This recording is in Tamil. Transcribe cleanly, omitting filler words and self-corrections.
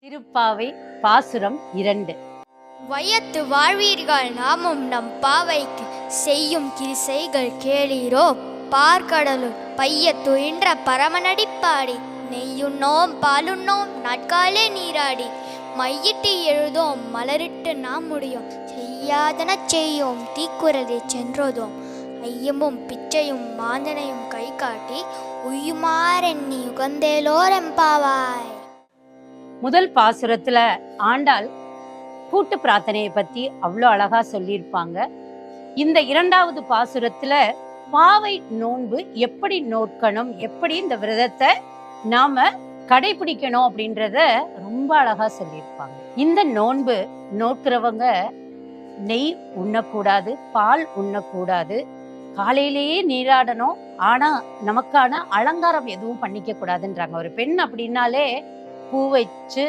திருப்பாவை பாசுரம் 2. வையத்து வாழ்வீர்கள் நாமும் நம் பாவைக்கு செய்யும் கிரிசைகள் கேளீரோ. பார்க்கடலுள் பையத்துயின்ற பரமனடிப்பாடி நெய்யுண்ணோம் பாலுண்ணோம் நாட்காலே நீராடி மையிட்டு எழுதோம் மலரிட்டு நாம் முடியும் செய்யாதன செய்யோம் தீக்குறதை சென்றோதோம் ஐயமும் பிச்சையும் மாந்தனையும் கை காட்டி உய்யுமாறெண்ணி உகந்தேலோரெம்பாவாய். முதல் பாசுரத்துல ஆண்டாள் கூட்டு பிரார்த்தனையை பத்தி அவ்வளோ அழகா சொல்லியிருப்பாங்க. இந்த 2வது பாசுரத்துல பாவை நோன்பு எப்படி நோக்கணும், எப்படி இந்த விரதத்தை நாம கடைபிடிக்கணும் அப்படின்றத ரொம்ப அழகா சொல்லியிருப்பாங்க. இந்த நோன்பு நோக்கிறவங்க நெய் உண்ணக்கூடாது, பால் உண்ணக்கூடாது, காலையிலேயே நீராடணும். ஆனா நமக்கான அலங்காரம் எதுவும் பண்ணிக்க கூடாதுன்றாங்க. ஒரு பெண் அப்படின்னாலே பூ வச்சு